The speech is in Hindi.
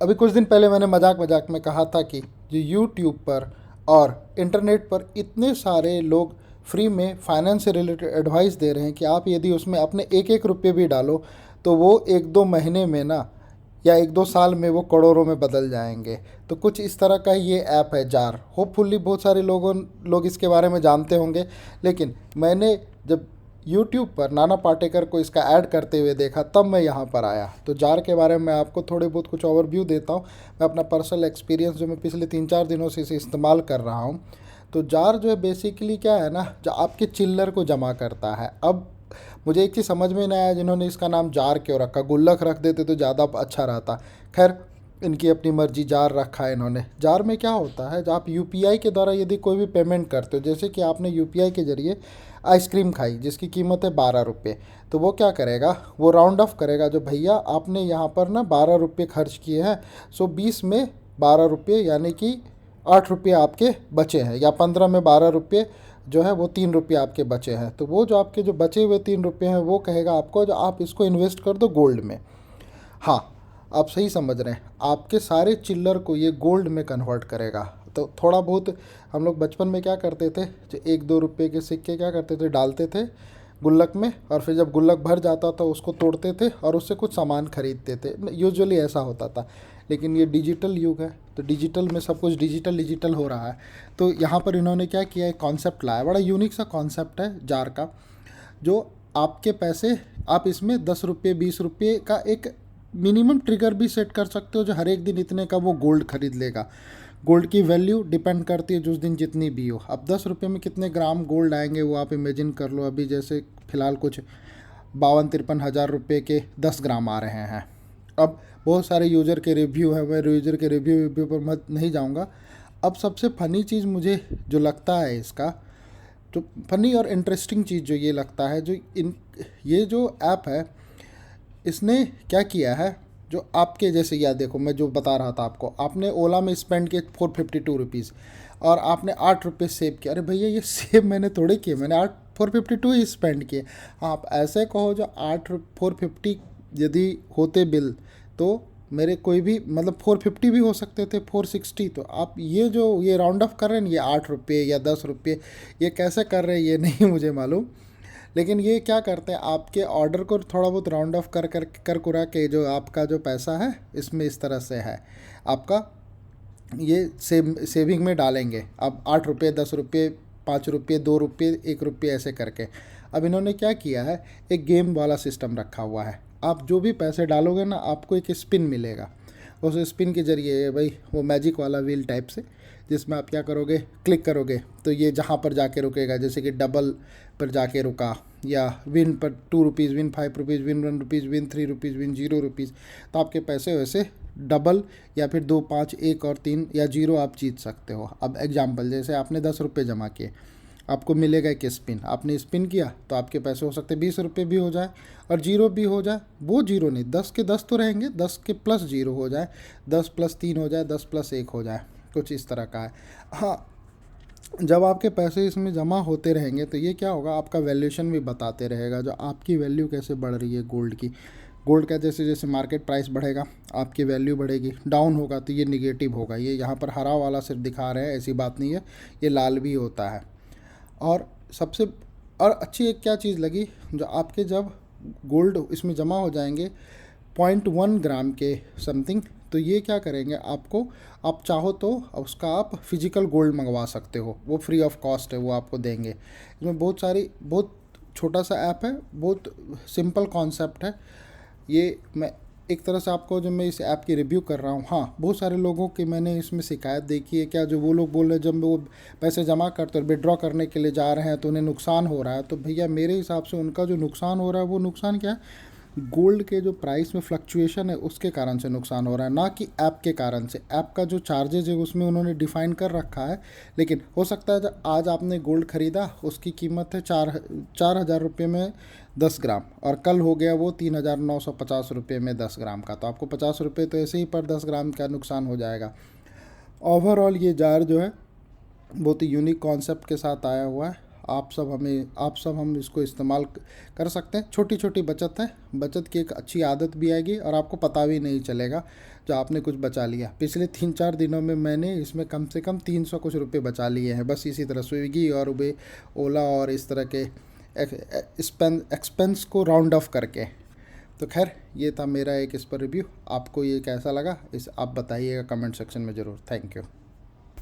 अभी कुछ दिन पहले मैंने मजाक मजाक में कहा था कि जो यूट्यूब पर और इंटरनेट पर इतने सारे लोग फ्री में फाइनेंस से रिलेटेड एडवाइस दे रहे हैं कि आप यदि उसमें अपने एक एक रुपये भी डालो तो वो एक दो महीने में ना या एक दो साल में वो करोड़ों में बदल जाएंगे। तो कुछ इस तरह का ये ऐप है जार। होपफुली बहुत सारे लोग इसके बारे में जानते होंगे। लेकिन मैंने जब यूट्यूब पर नाना पाटेकर को इसका ऐड करते हुए देखा तब मैं यहाँ पर आया। तो जार के बारे में मैं आपको थोड़े बहुत कुछ ओवरव्यू देता हूँ। मैं अपना पर्सनल एक्सपीरियंस जो मैं पिछले 3-4 दिनों से इसे इस्तेमाल कर रहा हूँ। तो जार जो है बेसिकली क्या है ना, जो आपके चिल्लर को जमा करता है। अब मुझे एक चीज़ समझ में नहीं आया जिन्होंने इसका नाम जार क्यों रखा, गुल्लक रख देते तो ज़्यादा अच्छा रहता। खैर, इनकी अपनी मर्जी, जार रखा है इन्होंने। जार में क्या होता है, जब आप यूपीआई के द्वारा यदि कोई भी पेमेंट करते हो, जैसे कि आपने यूपीआई के ज़रिए आइसक्रीम खाई जिसकी कीमत है 12 रुपये, तो वो क्या करेगा, वो राउंड ऑफ करेगा जो भैया आपने यहाँ पर ना 12 रुपये खर्च किए हैं, सो 20 में 12 रुपये यानी कि 8 रुपये आपके बचे हैं, या 15 में 12 रुपये जो है वो 3 रुपये आपके बचे हैं। तो वो जो आपके जो बचे हुए 3 रुपये हैं वो कहेगा आपको जो आप इसको इन्वेस्ट कर दो गोल्ड में। हाँ, आप सही समझ रहे हैं, आपके सारे चिल्लर को ये गोल्ड में कन्वर्ट करेगा। तो थोड़ा बहुत हम लोग बचपन में क्या करते थे, जो 1-2 रुपये के सिक्के क्या करते थे, डालते थे गुल्लक में, और फिर जब गुल्लक भर जाता था उसको तोड़ते थे और उससे कुछ सामान खरीदते थे। यूजुअली ऐसा होता था। लेकिन ये डिजिटल युग है, तो डिजिटल में सब कुछ डिजिटल डिजिटल हो रहा है। तो यहाँ पर इन्होंने क्या किया, एक कॉन्सेप्ट लाया, बड़ा यूनिक सा कॉन्सेप्ट है जार का। जो आपके पैसे, आप इसमें 10 रुपये 20 रुपये का एक मिनिमम ट्रिगर भी सेट कर सकते हो, जो हर एक दिन इतने का वो गोल्ड खरीद लेगा। गोल्ड की वैल्यू डिपेंड करती है जिस दिन जितनी भी हो। अब 10 रुपये में कितने ग्राम गोल्ड आएंगे वो आप इमेजिन कर लो। अभी जैसे फ़िलहाल कुछ 52-53 हज़ार रुपये के 10 ग्राम आ रहे हैं। अब बहुत सारे यूज़र के रिव्यू हैं, मैं यूज़र के रिव्यू पर मत नहीं जाऊंगा। अब सबसे फ़नी चीज़ मुझे जो लगता है इसका, जो फ़नी और इंटरेस्टिंग चीज़ जो ये लगता है, जो इन ये जो ऐप है इसने क्या किया है, जो आपके जैसे, या देखो मैं जो बता रहा था आपको, आपने ओला में स्पेंड किए 452 रुपीज़ और आपने 8 रुपये सेव किया। अरे भैया ये सेव मैंने थोड़े किए, मैंने 452 ही स्पेंड किए। हाँ, आप ऐसे कहो जो 450 यदि होते बिल, तो मेरे कोई भी मतलब 450 भी हो सकते थे, 460। तो आप ये राउंड ऑफ कर रहे हैं, ये 8 रुपये या 10 रुपये ये कैसे कर रहे हैं ये नहीं मुझे मालूम। लेकिन ये क्या करते हैं, आपके ऑर्डर को थोड़ा बहुत राउंड ऑफ कर कुरा के जो आपका जो पैसा है इसमें इस तरह से है आपका, ये सेविंग में डालेंगे। अब 8 रुपये 10 रुपये 5 रुपये 2 रुपये 1 रुपये ऐसे करके। अब इन्होंने क्या किया है, एक गेम वाला सिस्टम रखा हुआ है। आप जो भी पैसे डालोगे ना आपको एक स्पिन मिलेगा। उस स्पिन के जरिए भाई वो मैजिक वाला व्हील टाइप से, जिसमें आप क्या करोगे, क्लिक करोगे तो ये जहाँ पर जाके रुकेगा, जैसे कि डबल पर जाके रुका, या विन पर 2 rupees win 5 rupees win 1 rupees win 3 rupees win 0 rupees, तो आपके पैसे वैसे डबल या फिर 2 5 1 और 3 या 0 आप जीत सकते हो। अब एग्जाम्पल, जैसे आपने 10 रुपये जमा किए, आपको मिलेगा एक स्पिन, आपने स्पिन किया तो आपके पैसे हो सकते हैं 20 रुपये भी हो जाए और 0 भी हो जाए। वो 0 नहीं, 10 के 10 तो रहेंगे, 10 के प्लस 0 हो जाए, 10 प्लस 3 हो जाए, 10 प्लस 1 हो जाए, कुछ इस तरह का है। हाँ, जब आपके पैसे इसमें जमा होते रहेंगे तो ये क्या होगा, आपका वैल्यूएशन भी बताते रहेगा, जो आपकी वैल्यू कैसे बढ़ रही है गोल्ड की। गोल्ड का जैसे जैसे मार्केट प्राइस बढ़ेगा आपकी वैल्यू बढ़ेगी, डाउन होगा तो ये निगेटिव होगा। ये यहाँ पर हरा वाला सिर्फ दिखा रहे हैं, ऐसी बात नहीं है, ये लाल भी होता है। और सबसे और अच्छी एक क्या चीज़ लगी, जो आपके जब गोल्ड इसमें जमा हो जाएंगे 0.1 ग्राम के समथिंग, तो ये क्या करेंगे आपको, आप चाहो तो उसका आप फिजिकल गोल्ड मंगवा सकते हो, वो फ्री ऑफ कॉस्ट है, वो आपको देंगे। इसमें बहुत छोटा सा ऐप है, बहुत सिंपल कॉन्सेप्ट है। ये मैं एक तरह से आपको, जो मैं इस ऐप की रिव्यू कर रहा हूँ, हाँ बहुत सारे लोगों की मैंने इसमें शिकायत देखी है, क्या जो वो लोग बोल रहे हैं जब वो पैसे जमा करते और विड्रॉ करने के लिए जा रहे हैं तो उन्हें नुकसान हो रहा है। तो भैया मेरे हिसाब से उनका जो नुकसान हो रहा है वो नुकसान क्या है, गोल्ड के जो प्राइस में फ्लक्चुएशन है उसके कारण से नुकसान हो रहा है, ना कि ऐप के कारण से। ऐप का जो चार्जेज है उसमें उन्होंने डिफ़ाइन कर रखा है। लेकिन हो सकता है जब आज आपने गोल्ड ख़रीदा उसकी कीमत है 4,000 रुपये में 10 ग्राम, और कल हो गया वो 3,950 रुपये में 10 ग्राम का, तो आपको 50 रुपये तो ऐसे ही पर 10 ग्राम का नुकसान हो जाएगा। ओवरऑल ये जार जो है बहुत ही यूनिक कॉन्सेप्ट के साथ आया हुआ है। आप सब हम इसको इस्तेमाल कर सकते हैं। छोटी छोटी बचत है, बचत की एक अच्छी आदत भी आएगी और आपको पता भी नहीं चलेगा जो आपने कुछ बचा लिया। पिछले 3-4 दिनों में मैंने इसमें कम से कम 300 कुछ रुपये बचा लिए हैं, बस इसी तरह स्विगी और उबे ओला और इस तरह के एक्सपेंस को राउंड ऑफ करके। तो खैर, ये था मेरा एक इस पर रिव्यू। आपको ये कैसा लगा इस आप बताइएगा कमेंट सेक्शन में ज़रूर। Thank you.